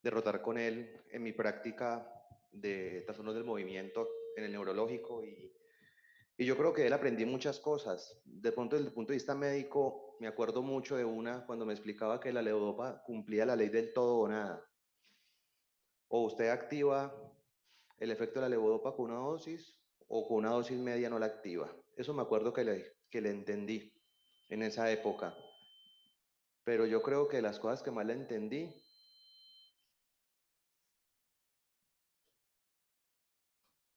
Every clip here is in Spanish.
derrotar con él en mi práctica de trastornos del movimiento en el neurológico y yo creo que de él aprendí muchas cosas. De pronto, desde el punto de vista médico, me acuerdo mucho de una cuando me explicaba que la levodopa cumplía la ley del todo o nada. O usted activa el efecto de la levodopa con una dosis o con una dosis media no la activa. Eso me acuerdo que le entendí en esa época. Pero yo creo que las cosas que más le entendí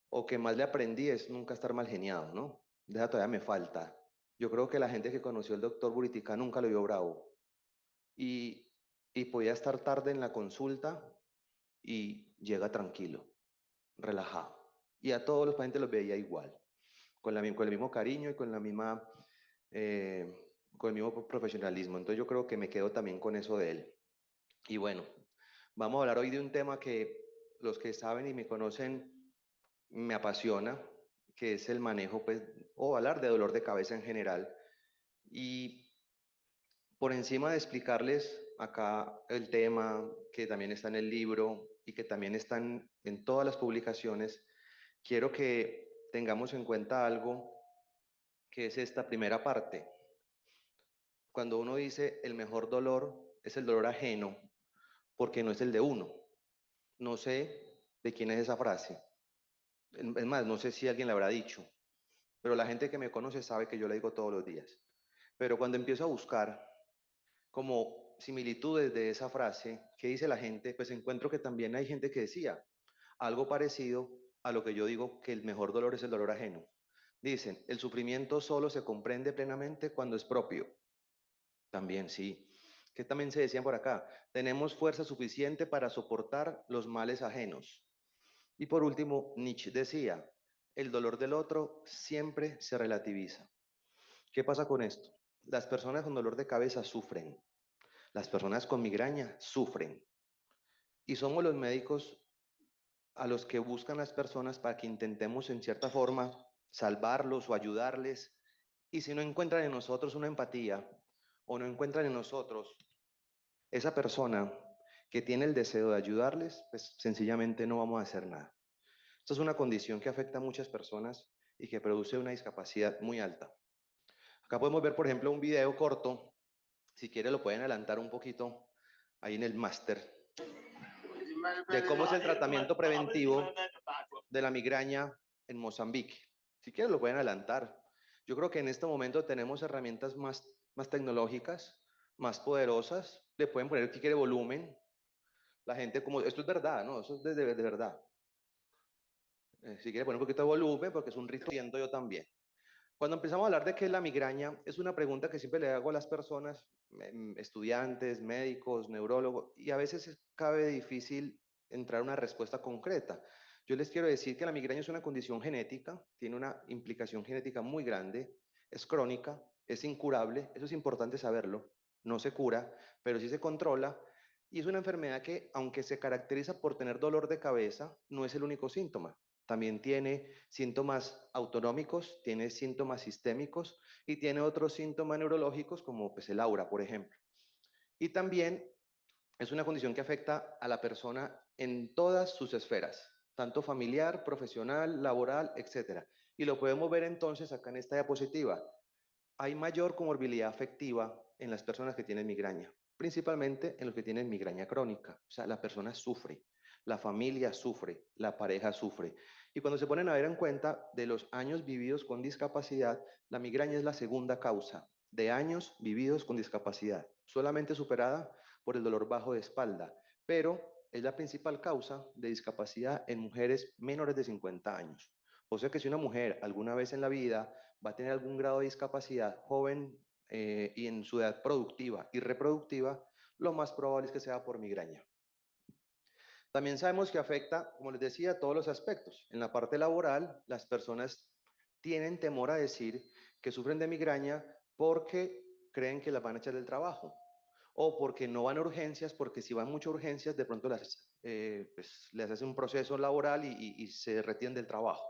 o que más le aprendí es nunca estar mal geniado, ¿no? De esa todavía me falta. Yo creo que la gente que conoció al doctor Buritica nunca lo vio bravo y, y podía estar tarde en la consulta y llega tranquilo, relajado. Y a todos los pacientes los veía igual, con el mismo cariño y con el mismo profesionalismo. Entonces yo creo que me quedo también con eso de él. Y bueno, vamos a hablar hoy de un tema que los que saben y me conocen me apasiona, que es el manejo, pues, o hablar de dolor de cabeza en general. Y por encima de explicarles acá el tema, que también está en el libro y que también están en todas las publicaciones, quiero que tengamos en cuenta algo que es esta primera parte. Cuando uno dice el mejor dolor es el dolor ajeno, porque no es el de uno. No sé de quién es esa frase. Es más, no sé si alguien la habrá dicho, pero la gente que me conoce sabe que yo la digo todos los días. Pero cuando empiezo a buscar como similitudes de esa frase, ¿qué dice la gente? Pues encuentro que también hay gente que decía algo parecido a lo que yo digo que el mejor dolor es el dolor ajeno. Dicen, el sufrimiento solo se comprende plenamente cuando es propio. También sí. Que también se decían por acá, tenemos fuerza suficiente para soportar los males ajenos. Y por último, Nietzsche decía, el dolor del otro siempre se relativiza. ¿Qué pasa con esto? Las personas con dolor de cabeza sufren, las personas con migraña sufren. Y somos los médicos a los que buscan las personas para que intentemos en cierta forma salvarlos o ayudarles. Y si no encuentran en nosotros una empatía o no encuentran en nosotros esa persona que tiene el deseo de ayudarles, pues sencillamente no vamos a hacer nada. Esta es una condición que afecta a muchas personas y que produce una discapacidad muy alta. Acá podemos ver, por ejemplo, un video corto. Si quiere lo pueden adelantar un poquito ahí en el máster de cómo es el tratamiento preventivo de la migraña en Mozambique. Si quiere lo pueden adelantar. Yo creo que en este momento tenemos herramientas más tecnológicas, más poderosas. Le pueden poner si quiere volumen. La gente como, esto es verdad, ¿no? Eso es de verdad. Si quiere poner un poquito de volumen, porque es un ritmo, siento yo también. Cuando empezamos a hablar de qué es la migraña, es una pregunta que siempre le hago a las personas, estudiantes, médicos, neurólogos, y a veces cabe difícil entrar a una respuesta concreta. Yo les quiero decir que la migraña es una condición genética, tiene una implicación genética muy grande, es crónica, es incurable, eso es importante saberlo, no se cura, pero sí se controla, y es una enfermedad que, aunque se caracteriza por tener dolor de cabeza, no es el único síntoma. También tiene síntomas autonómicos, tiene síntomas sistémicos y tiene otros síntomas neurológicos como pues, el aura, por ejemplo. Y también es una condición que afecta a la persona en todas sus esferas, tanto familiar, profesional, laboral, etcétera. Y lo podemos ver entonces acá en esta diapositiva. Hay mayor comorbilidad afectiva en las personas que tienen migraña, principalmente en los que tienen migraña crónica. O sea, la persona sufre, la familia sufre, la pareja sufre. Y cuando se ponen a ver en cuenta de los años vividos con discapacidad, la migraña es la segunda causa de años vividos con discapacidad, solamente superada por el dolor bajo de espalda, pero es la principal causa de discapacidad en mujeres menores de 50 años. O sea que si una mujer alguna vez en la vida va a tener algún grado de discapacidad joven y en su edad productiva y reproductiva, lo más probable es que sea por migraña. También sabemos que afecta, como les decía, todos los aspectos. En la parte laboral, las personas tienen temor a decir que sufren de migraña porque creen que las van a echar del trabajo o porque no van a urgencias, porque si van muchas urgencias, de pronto pues, les hacen un proceso laboral y se retienen del trabajo.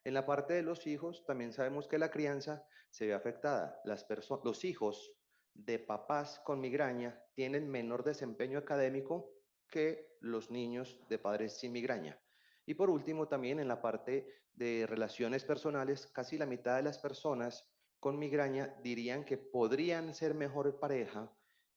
En la parte de los hijos, también sabemos que la crianza se ve afectada. Los hijos de papás con migraña tienen menor desempeño académico que los niños de padres sin migraña. Y por último, también en la parte de relaciones personales, casi la mitad de las personas con migraña dirían que podrían ser mejor pareja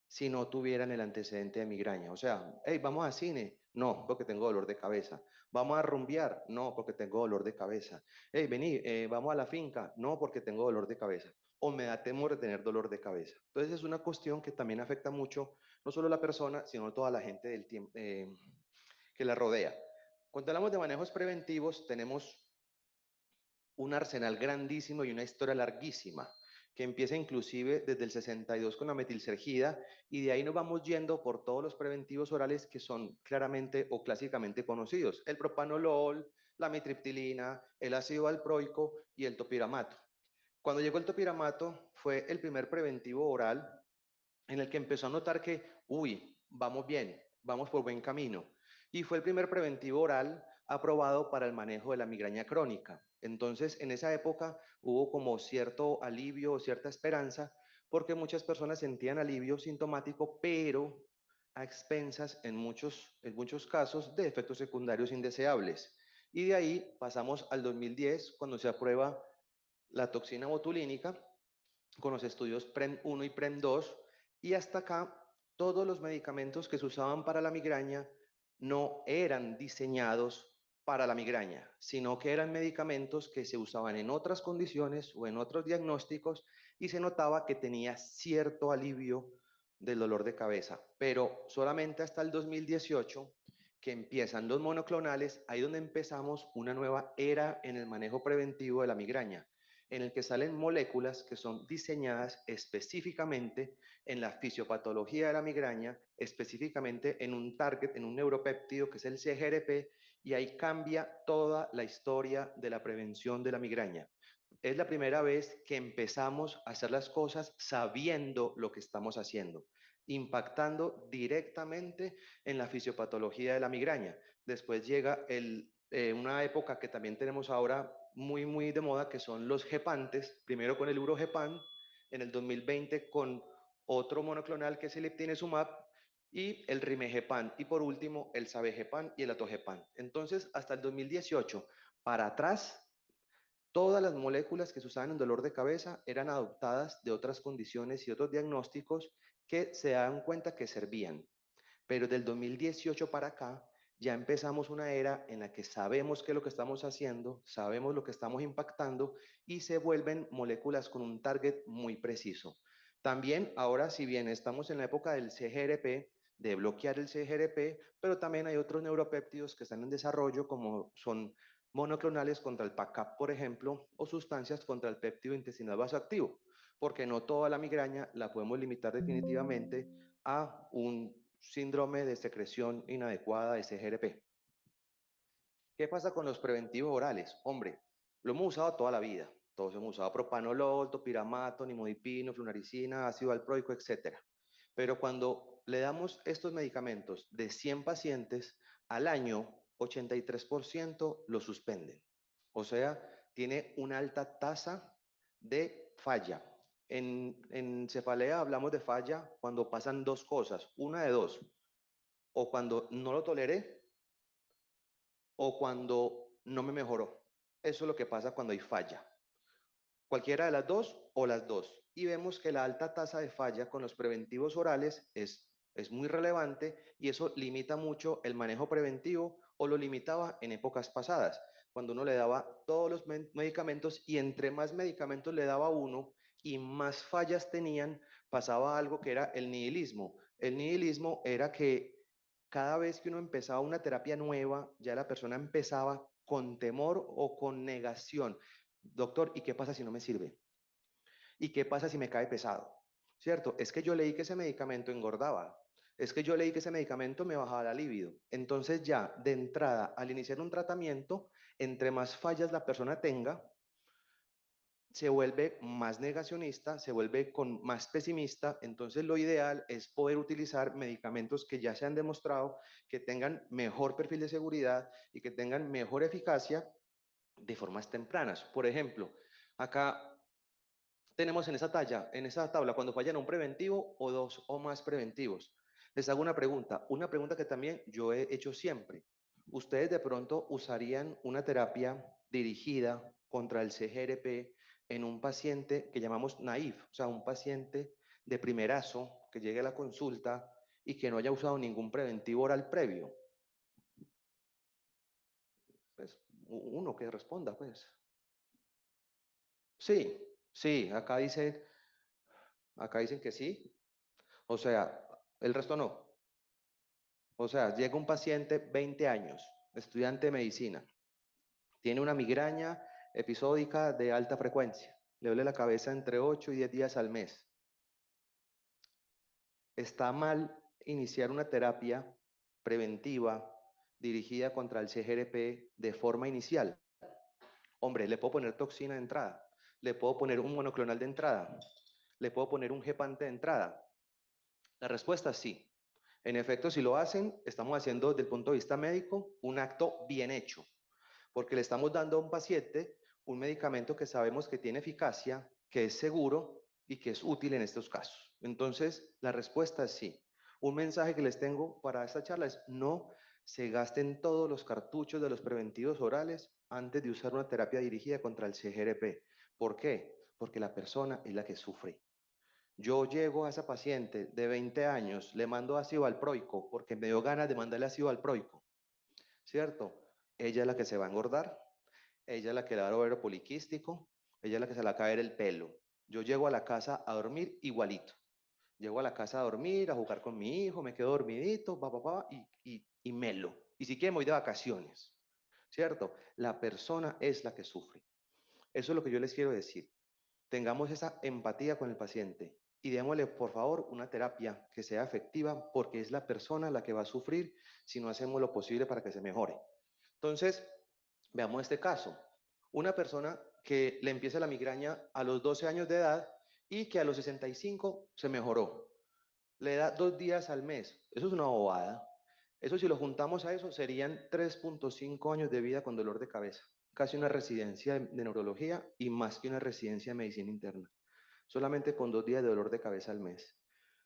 si no tuvieran el antecedente de migraña. O sea, hey, vamos a cine. No, porque tengo dolor de cabeza. Vamos a rumbear. No, porque tengo dolor de cabeza. Hey, vení, vamos a la finca. No, porque tengo dolor de cabeza. O me da temor de tener dolor de cabeza. Entonces es una cuestión que también afecta mucho, no solo a la persona, sino toda la gente del tiempo, que la rodea. Cuando hablamos de manejos preventivos, tenemos un arsenal grandísimo y una historia larguísima, que empieza inclusive desde el 62 con la metilsergida, y de ahí nos vamos yendo por todos los preventivos orales que son claramente o clásicamente conocidos: el propanolol, la mitriptilina, el ácido valproico y el topiramato. Cuando llegó el topiramato fue el primer preventivo oral en el que empezó a notar que, uy, vamos bien, vamos por buen camino. Y fue el primer preventivo oral aprobado para el manejo de la migraña crónica. Entonces, en esa época hubo como cierto alivio o cierta esperanza, porque muchas personas sentían alivio sintomático, pero a expensas en muchos casos de efectos secundarios indeseables. Y de ahí pasamos al 2010, cuando se aprueba la toxina botulínica con los estudios PREM 1 y PREM 2, y hasta acá todos los medicamentos que se usaban para la migraña no eran diseñados para la migraña, sino que eran medicamentos que se usaban en otras condiciones o en otros diagnósticos, y se notaba que tenía cierto alivio del dolor de cabeza, pero solamente hasta el 2018, que empiezan los monoclonales, ahí donde empezamos una nueva era en el manejo preventivo de la migraña, en el que salen moléculas que son diseñadas específicamente en la fisiopatología de la migraña, específicamente en un target, en un neuropéptido que es el CGRP, y ahí cambia toda la historia de la prevención de la migraña. Es la primera vez que empezamos a hacer las cosas sabiendo lo que estamos haciendo, impactando directamente en la fisiopatología de la migraña. Después llega una época que también tenemos ahora muy de moda, que son los gepantes, primero con el urogepan, en el 2020 con otro monoclonal que es el eptinezumab, y el rimegepan, y por último el sabegepan y el atogepan. Entonces, hasta el 2018, para atrás, todas las moléculas que se usaban en dolor de cabeza eran adoptadas de otras condiciones y otros diagnósticos que se dan cuenta que servían. Pero del 2018 para acá ya empezamos una era en la que sabemos qué es lo que estamos haciendo, sabemos lo que estamos impactando, y se vuelven moléculas con un target muy preciso. También ahora, si bien estamos en la época del CGRP, de bloquear el CGRP, pero también hay otros neuropéptidos que están en desarrollo, como son monoclonales contra el PACAP, por ejemplo, o sustancias contra el péptido intestinal vasoactivo, porque no toda la migraña la podemos limitar definitivamente a un síndrome de secreción inadecuada de CGRP. ¿Qué pasa con los preventivos orales? Hombre, lo hemos usado toda la vida. Todos hemos usado propanolol, topiramato, nimodipino, flunaricina, ácido valproico, etc. Pero cuando le damos estos medicamentos de 100 pacientes al año, 83% lo suspenden. O sea, tiene una alta tasa de falla. En cefalea hablamos de falla cuando pasan dos cosas, una de dos: o cuando no lo toleré o cuando no me mejoró. Eso es lo que pasa cuando hay falla. Cualquiera de las dos o las dos. Y vemos que la alta tasa de falla con los preventivos orales es muy relevante, y eso limita mucho el manejo preventivo, o lo limitaba en épocas pasadas, cuando uno le daba todos los medicamentos, y entre más medicamentos le daba uno y más fallas tenían, pasaba algo que era el nihilismo. El nihilismo era que cada vez que uno empezaba una terapia nueva, ya la persona empezaba con temor o con negación. Doctor, ¿y qué pasa si no me sirve? ¿Y qué pasa si me cae pesado? ¿Cierto? Es que yo leí que ese medicamento engordaba. Es que yo leí que ese medicamento me bajaba la libido. Entonces ya de entrada, al iniciar un tratamiento, entre más fallas la persona tenga, se vuelve más negacionista, se vuelve más pesimista. Entonces lo ideal es poder utilizar medicamentos que ya se han demostrado que tengan mejor perfil de seguridad y que tengan mejor eficacia de formas tempranas. Por ejemplo, acá tenemos en esa tabla, cuando fallan un preventivo o dos o más preventivos. Les hago una pregunta que también yo he hecho siempre. ¿Ustedes de pronto usarían una terapia dirigida contra el CGRP en un paciente que llamamos naif, o sea, un paciente de primerazo que llegue a la consulta y que no haya usado ningún preventivo oral previo? Pues uno que responda, pues. Sí, sí, acá dicen que sí. O sea, el resto no. O sea, llega un paciente, 20 años, estudiante de medicina, tiene una migraña episódica de alta frecuencia, le duele la cabeza entre 8 y 10 días al mes. Está mal iniciar una terapia preventiva dirigida contra el CGRP de forma inicial. Hombre, le puedo poner toxina de entrada, le puedo poner un monoclonal de entrada, le puedo poner un gepante de entrada. La respuesta es sí. En efecto, si lo hacen, estamos haciendo desde el punto de vista médico un acto bien hecho, porque le estamos dando a un paciente un medicamento que sabemos que tiene eficacia, que es seguro y que es útil en estos casos. Entonces, la respuesta es sí. Un mensaje que les tengo para esta charla es: no se gasten todos los cartuchos de los preventivos orales antes de usar una terapia dirigida contra el CGRP. ¿Por qué? Porque la persona es la que sufre. Yo llego a esa paciente de 20 años, le mando ácido valproico porque me dio ganas de mandarle ácido valproico, ¿cierto? Ella es la que se va a engordar, ella es la que le va a dar ovario poliquístico, ella es la que se le va a caer el pelo. Yo llego a la casa a dormir igualito. Llego a la casa a dormir, a jugar con mi hijo, me quedo dormidito, y melo. Y si quieren, voy de vacaciones, ¿cierto? La persona es la que sufre. Eso es lo que yo les quiero decir. Tengamos esa empatía con el paciente y démosle, por favor, una terapia que sea efectiva, porque es la persona la que va a sufrir si no hacemos lo posible para que se mejore. Entonces, veamos este caso. Una persona que le empieza la migraña a los 12 años de edad y que a los 65 se mejoró. Le da 2 días al mes. Eso es una bobada. Eso, si lo juntamos a eso, serían 3.5 años de vida con dolor de cabeza. Casi una residencia de neurología y más que una residencia de medicina interna. Solamente con 2 días de dolor de cabeza al mes.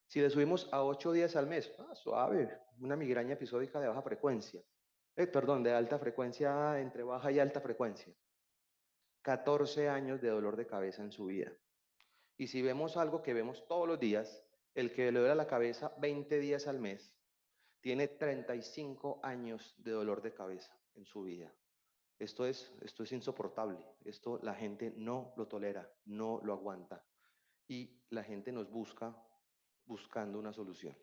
Si le subimos a 8 días al mes, suave, una migraña episódica de baja frecuencia. Perdón, de alta frecuencia, entre baja y alta frecuencia. 14 años de dolor de cabeza en su vida. Y si vemos algo que vemos todos los días, el que le duele la cabeza 20 días al mes, tiene 35 años de dolor de cabeza en su vida. Esto es insoportable. Esto la gente no lo tolera, no lo aguanta. Y la gente nos busca buscando una solución.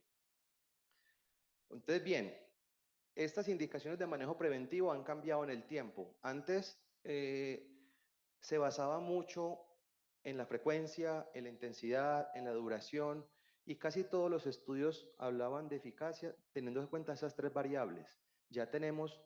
Entonces, bien, estas indicaciones de manejo preventivo han cambiado en el tiempo. Antes se basaba mucho en la frecuencia, en la intensidad, en la duración, y casi todos los estudios hablaban de eficacia teniendo en cuenta esas tres variables. Ya tenemos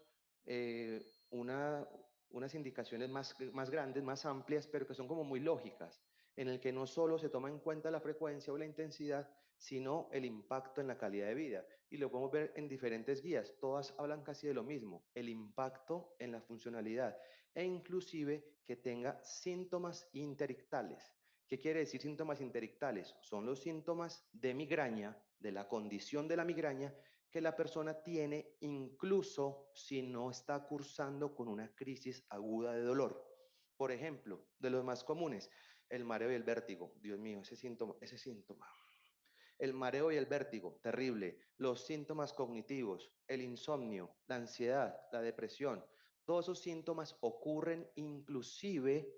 unas indicaciones más grandes, más amplias, pero que son como muy lógicas, en el que no solo se toma en cuenta la frecuencia o la intensidad, sino el impacto en la calidad de vida. Y lo podemos ver en diferentes guías, todas hablan casi de lo mismo, el impacto en la funcionalidad e inclusive que tenga síntomas interictales. ¿Qué quiere decir síntomas interictales? Son los síntomas de migraña, de la condición de la migraña, que la persona tiene incluso si no está cursando con una crisis aguda de dolor. Por ejemplo, de los más comunes, el mareo y el vértigo. Dios mío, ese síntoma. El mareo y el vértigo, terrible. Los síntomas cognitivos, el insomnio, la ansiedad, la depresión. Todos esos síntomas ocurren inclusive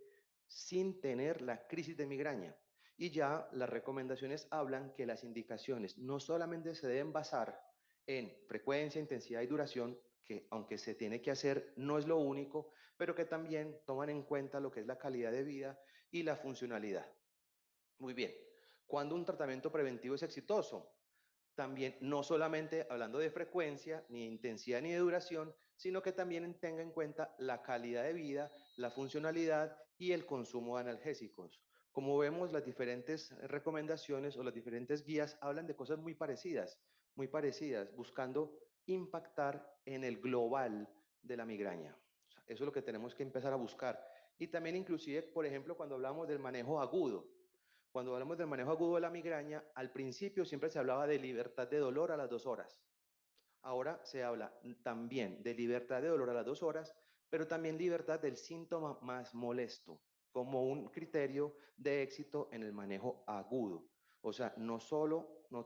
sin tener la crisis de migraña. Y ya las recomendaciones hablan que las indicaciones no solamente se deben basar en frecuencia, intensidad y duración, que aunque se tiene que hacer, no es lo único, pero que también toman en cuenta lo que es la calidad de vida y la funcionalidad. Muy bien. ¿Cuándo un tratamiento preventivo es exitoso? También, no solamente hablando de frecuencia, ni de intensidad, ni de duración, sino que también tenga en cuenta la calidad de vida, la funcionalidad y el consumo de analgésicos. Como vemos, las diferentes recomendaciones o las diferentes guías hablan de cosas muy parecidas, buscando impactar en el global de la migraña. O sea, eso es lo que tenemos que empezar a buscar. Y también inclusive, por ejemplo, cuando hablamos del manejo agudo. Cuando hablamos del manejo agudo de la migraña, al principio siempre se hablaba de libertad de dolor a las 2 horas. Ahora se habla también de libertad de dolor a las 2 horas, pero también libertad del síntoma más molesto, como un criterio de éxito en el manejo agudo. O sea, no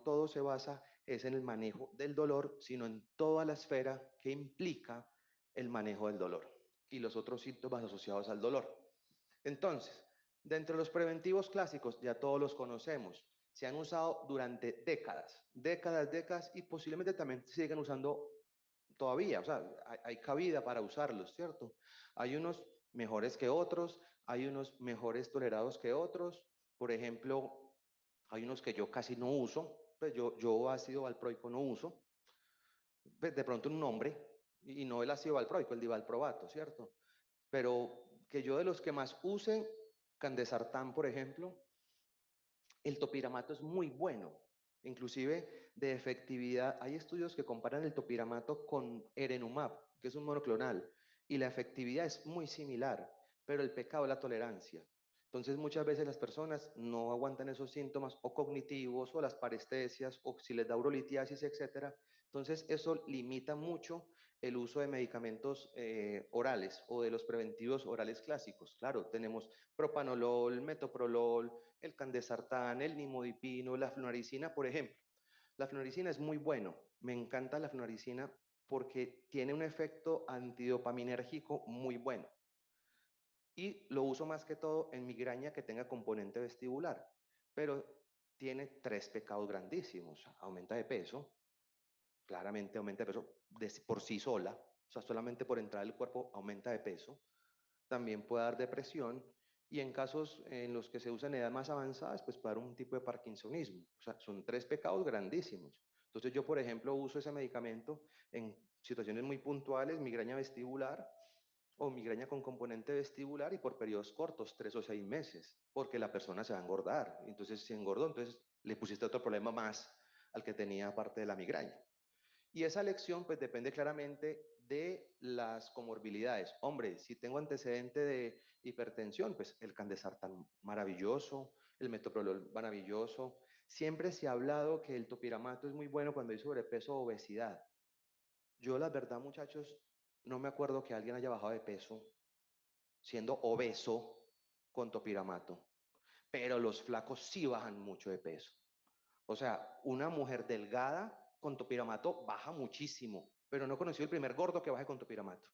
todo se basa es en el manejo del dolor, sino en toda la esfera que implica el manejo del dolor y los otros síntomas asociados al dolor. Entonces, dentro de los preventivos clásicos, ya todos los conocemos, se han usado durante décadas, décadas, décadas, y posiblemente también se siguen usando todavía, o sea, hay cabida para usarlos, ¿cierto? Hay unos mejores que otros, hay unos mejores tolerados que otros, por ejemplo, hay unos que yo casi no uso, pues yo ácido valproico no uso, pues de pronto un nombre, y no el ácido valproico, el divalproato, ¿cierto? Pero que yo de los que más use, candesartán, por ejemplo, el topiramato es muy bueno, inclusive de efectividad. Hay estudios que comparan el topiramato con erenumab, que es un monoclonal, y la efectividad es muy similar, pero el pecado es la tolerancia. Entonces muchas veces las personas no aguantan esos síntomas o cognitivos o las parestesias o si les da urolitiasis, etcétera. Entonces eso limita mucho el uso de medicamentos orales o de los preventivos orales clásicos. Claro, tenemos propanolol, metoprolol, el candesartán, el nimodipino, la flunaricina, por ejemplo. La flunaricina es muy bueno, me encanta la flunaricina porque tiene un efecto antidopaminérgico muy bueno. Y lo uso más que todo en migraña que tenga componente vestibular, pero tiene tres pecados grandísimos. Aumenta de peso, claramente aumenta de peso por sí sola, o sea, solamente por entrar al cuerpo aumenta de peso. También puede dar depresión y en casos en los que se usan en edades más avanzadas, pues puede dar un tipo de parkinsonismo. O sea, son tres pecados grandísimos. Entonces yo, por ejemplo, uso ese medicamento en situaciones muy puntuales, migraña vestibular o migraña con componente vestibular y por periodos cortos, 3 o 6 meses, porque la persona se va a engordar. Entonces, si engordó, entonces le pusiste otro problema más al que tenía aparte de la migraña. Y esa elección pues depende claramente de las comorbilidades. Hombre, si tengo antecedente de hipertensión, pues el candesartán maravilloso, el metoprolol maravilloso. Siempre se ha hablado que el topiramato es muy bueno cuando hay sobrepeso o obesidad. Yo la verdad, muchachos, no me acuerdo que alguien haya bajado de peso siendo obeso con topiramato, pero los flacos sí bajan mucho de peso. O sea, una mujer delgada con topiramato baja muchísimo, pero no he conocido el primer gordo que baje con topiramato.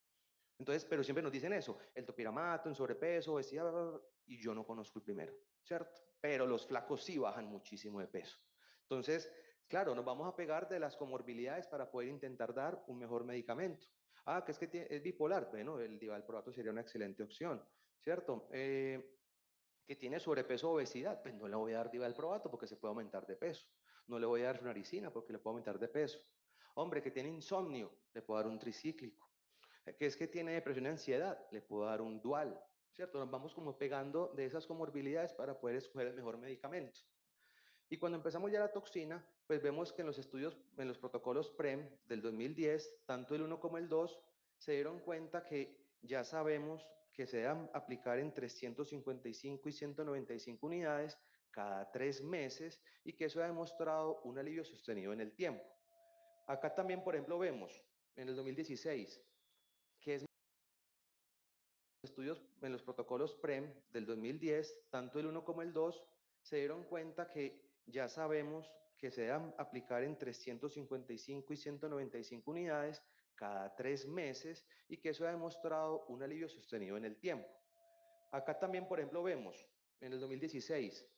Entonces, pero siempre nos dicen eso, el topiramato, en sobrepeso, obesidad, y yo no conozco el primero, ¿cierto? Pero los flacos sí bajan muchísimo de peso. Entonces, claro, nos vamos a pegar de las comorbilidades para poder intentar dar un mejor medicamento. Ah, que es que es bipolar, bueno, el divalproato sería una excelente opción, ¿cierto? Que tiene sobrepeso o obesidad, pues no le voy a dar divalproato porque se puede aumentar de peso. No le voy a dar flunaricina porque le puede aumentar de peso. Hombre, que tiene insomnio, le puedo dar un tricíclico. Que es que tiene depresión y ansiedad, le puedo dar un dual, ¿cierto? Nos vamos como pegando de esas comorbilidades para poder escoger el mejor medicamento. Y cuando empezamos ya la toxina, pues vemos que en los estudios, en los protocolos PREM del 2010, tanto el 1 como el 2, se dieron cuenta que ya sabemos que se deben aplicar entre 155 y 195 unidades cada 3 meses y que eso ha demostrado un alivio sostenido en el tiempo. Acá también, por ejemplo, vemos en el 2016 que es estudios en los protocolos PREM del 2010, tanto el 1 como el 2, se dieron cuenta que ya sabemos que se deben aplicar entre 155 y 195 unidades cada 3 meses y que eso ha demostrado un alivio sostenido en el tiempo. Acá también, por ejemplo, vemos en el 2016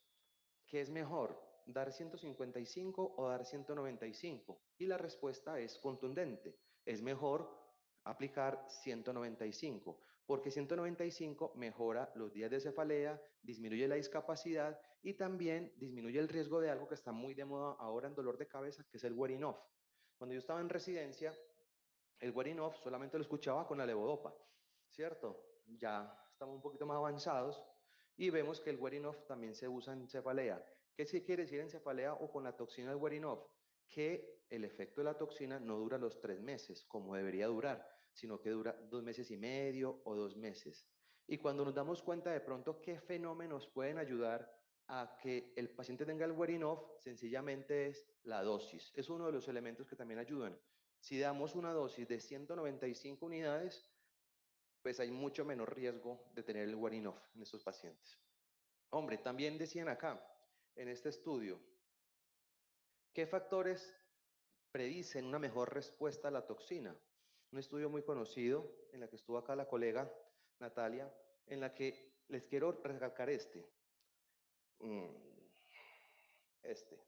que es mejor dar 155 o dar 195 y la respuesta es contundente. Es mejor aplicar 195 porque 195 mejora los días de cefalea, disminuye la discapacidad y también disminuye el riesgo de algo que está muy de moda ahora en dolor de cabeza, que es el wearing off. Cuando yo estaba en residencia, el wearing off solamente lo escuchaba con la levodopa, ¿cierto? Ya estamos un poquito más avanzados y vemos que el wearing off también se usa en cefalea. ¿Qué se quiere decir en cefalea o con la toxina del wearing off? Que el efecto de la toxina no dura los 3 meses como debería durar, sino que dura 2 meses y medio o 2 meses. Y cuando nos damos cuenta de pronto qué fenómenos pueden ayudar a que el paciente tenga el wearing off, sencillamente es la dosis. Es uno de los elementos que también ayudan. Si damos una dosis de 195 unidades, pues hay mucho menor riesgo de tener el wearing off en estos pacientes. Hombre, también decían acá, en este estudio, ¿qué factores predicen una mejor respuesta a la toxina? Un estudio muy conocido, en la que estuvo acá la colega Natalia, en la que les quiero recalcar mm, este.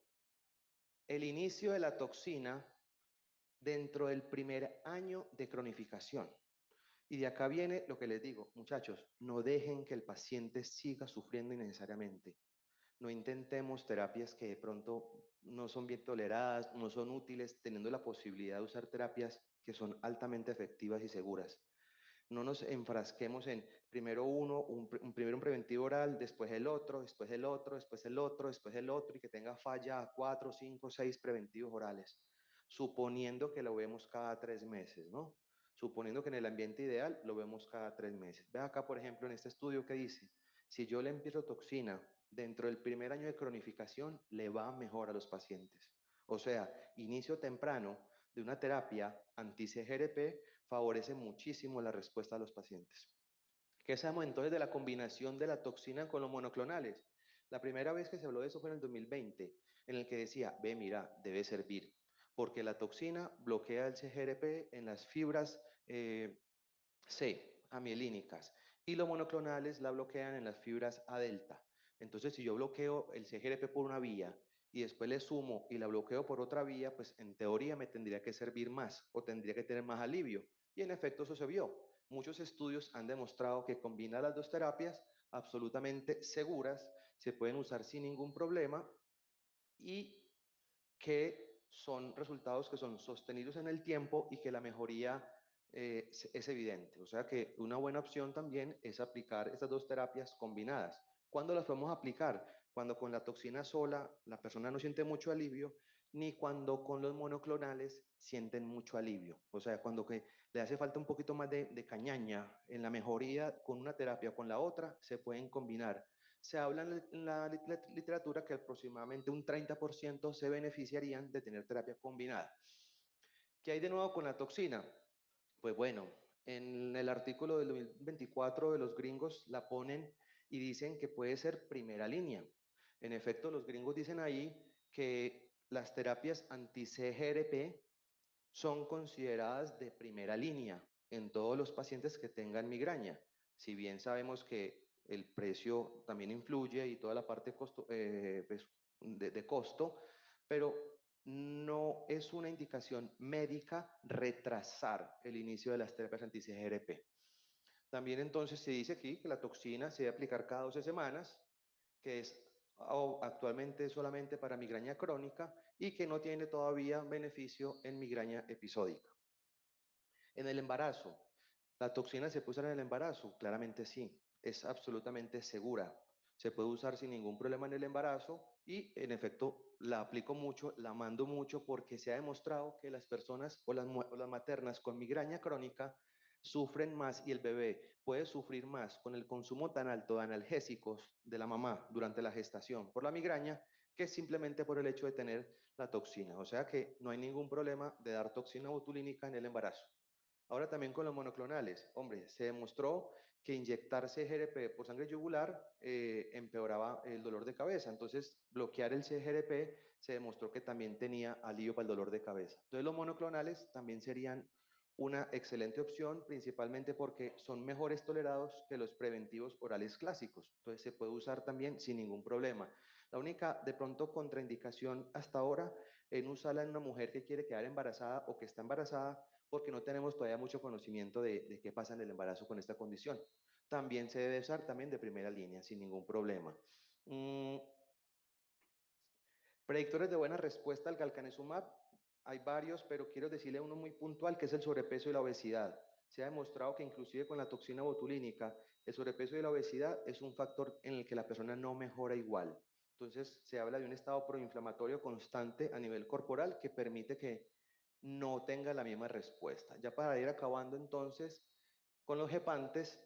El inicio de la toxina dentro del primer año de cronificación. Y de acá viene lo que les digo, muchachos, no dejen que el paciente siga sufriendo innecesariamente. No intentemos terapias que de pronto no son bien toleradas, no son útiles, teniendo la posibilidad de usar terapias que son altamente efectivas y seguras. No nos enfrasquemos en primero primero un preventivo oral, después el otro, después el otro, después el otro, después el otro, y que tenga falla a 4, 5, 6 preventivos orales, suponiendo que lo vemos cada 3 meses, ¿no? Suponiendo que en el ambiente ideal lo vemos cada 3 meses. Ve acá, por ejemplo, en este estudio que dice, si yo le empiezo toxina dentro del primer año de cronificación, le va mejor a los pacientes. O sea, inicio temprano de una terapia anti-CGRP favorece muchísimo la respuesta a los pacientes. ¿Qué sabemos entonces de la combinación de la toxina con los monoclonales? La primera vez que se habló de eso fue en el 2020, en el que decía, ve, mira, debe servir, porque la toxina bloquea el CGRP en las fibras C, amielínicas, y los monoclonales la bloquean en las fibras A delta. Entonces, si yo bloqueo el CGRP por una vía y después le sumo y la bloqueo por otra vía, pues en teoría me tendría que servir más o tendría que tener más alivio. Y en efecto eso se vio. Muchos estudios han demostrado que combinar las dos terapias absolutamente seguras se pueden usar sin ningún problema y que son resultados que son sostenidos en el tiempo y que la mejoría es evidente. O sea que una buena opción también es aplicar estas dos terapias combinadas. ¿Cuándo las podemos aplicar? Cuando con la toxina sola la persona no siente mucho alivio, ni cuando con los monoclonales sienten mucho alivio. O sea, cuando que le hace falta un poquito más de cañaña en la mejoría con una terapia o con la otra, se pueden combinar. Se habla en la literatura que aproximadamente un 30% se beneficiarían de tener terapia combinada. ¿Qué hay de nuevo con la toxina? Pues bueno, en el artículo del 2024 de los gringos la ponen y dicen que puede ser primera línea. En efecto, los gringos dicen ahí que las terapias anti-CGRP son consideradas de primera línea en todos los pacientes que tengan migraña. Si bien sabemos que el precio también influye y toda la parte costo, pues, de costo, pero no es una indicación médica retrasar el inicio de las terapias anti-CGRP. También entonces se dice aquí que la toxina se debe aplicar cada 12 semanas, que es actualmente solamente para migraña crónica y que no tiene todavía beneficio en migraña episódica. En el embarazo, ¿la toxina se puede usar en el embarazo? Claramente sí, es absolutamente segura. Se puede usar sin ningún problema en el embarazo y en efecto la aplico mucho, la mando mucho porque se ha demostrado que las personas o las maternas con migraña crónica sufren más y el bebé puede sufrir más con el consumo tan alto de analgésicos de la mamá durante la gestación por la migraña que simplemente por el hecho de tener la toxina. O sea que no hay ningún problema de dar toxina botulínica en el embarazo. Ahora también con los monoclonales. Hombre, se demostró que inyectarse CGRP por sangre yugular empeoraba el dolor de cabeza. Entonces, bloquear el CGRP se demostró que también tenía alivio para el dolor de cabeza. Entonces, los monoclonales también serían una excelente opción, principalmente porque son mejores tolerados que los preventivos orales clásicos. Entonces, se puede usar también sin ningún problema. La única, de pronto, contraindicación hasta ahora en usarla en una mujer que quiere quedar embarazada o que está embarazada porque no tenemos todavía mucho conocimiento de qué pasa en el embarazo con esta condición. También se debe usar también de primera línea, sin ningún problema. Predictores de buena respuesta al galcanezumab, hay varios, pero quiero decirle uno muy puntual, que es el sobrepeso y la obesidad. Se ha demostrado que inclusive con la toxina botulínica, el sobrepeso y la obesidad es un factor en el que la persona no mejora igual. Entonces, se habla de un estado proinflamatorio constante a nivel corporal que permite que no tenga la misma respuesta. Ya para ir acabando entonces con los gepantes,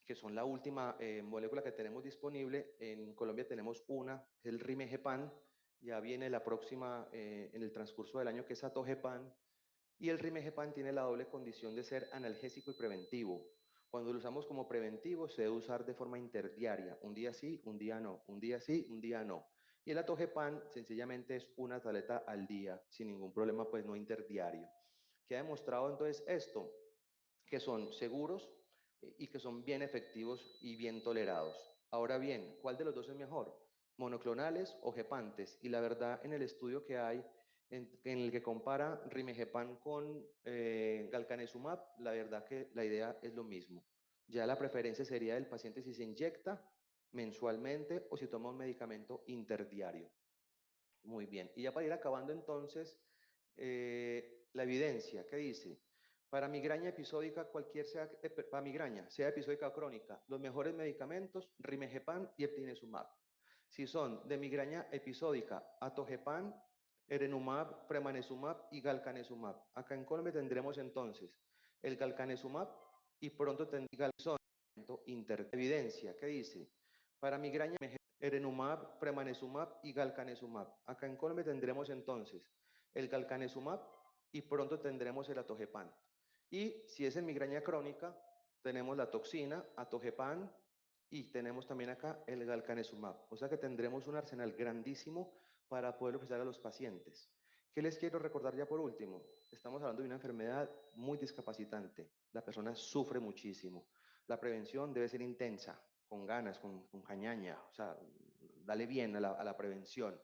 que son la última molécula que tenemos disponible. En Colombia tenemos una, el Rimejepan, ya viene la próxima en el transcurso del año, que es Atogepan, y el Rimejepan tiene la doble condición de ser analgésico y preventivo. Cuando lo usamos como preventivo, se debe usar de forma interdiaria, un día sí, un día no, un día sí, un día no. Y el Atogepan sencillamente es una tableta al día, sin ningún problema, pues no interdiario. ¿Qué ha demostrado entonces esto? Que son seguros y que son bien efectivos y bien tolerados. Ahora bien, ¿cuál de los dos es mejor? ¿Monoclonales o gepantes? Y la verdad, en el estudio que hay, en el que compara Rimejepan con Galcanezumab, la verdad que la idea es lo mismo. Ya la preferencia sería del paciente si se inyecta mensualmente o si toma un medicamento interdiario. Muy bien. Y ya para ir acabando entonces, la evidencia, ¿qué dice? Para migraña episódica, para migraña, sea episódica o crónica, los mejores medicamentos, Rimejepan y Eptinezumab. Si son de migraña episódica, Atogepan, Erenumab, Premanezumab y Galcanezumab. Acá en Colombia tendremos entonces el Galcanezumab y pronto tendremos evidencia, ¿qué dice? Para migraña, Erenumab, Premanezumab y Galcanezumab. Acá en Colombia tendremos entonces el Galcanezumab y pronto tendremos el Atogepan. Y si es en migraña crónica, tenemos la toxina, Atogepan y tenemos también acá el Galcanezumab. O sea que tendremos un arsenal grandísimo para poder ofrecer a los pacientes. ¿Qué les quiero recordar ya por último? Estamos hablando de una enfermedad muy discapacitante. La persona sufre muchísimo. La prevención debe ser intensa, con ganas, con jañaña, o sea, dale bien a la prevención.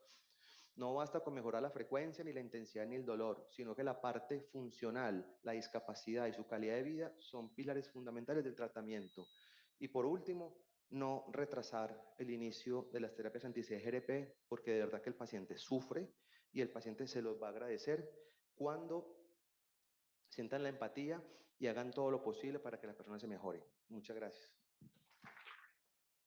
No basta con mejorar la frecuencia, ni la intensidad, ni el dolor, sino que la parte funcional, la discapacidad y su calidad de vida son pilares fundamentales del tratamiento. Y por último, no retrasar el inicio de las terapias anti-CGRP, porque de verdad que el paciente sufre y el paciente se los va a agradecer cuando sientan la empatía y hagan todo lo posible para que la persona se mejore. Muchas gracias.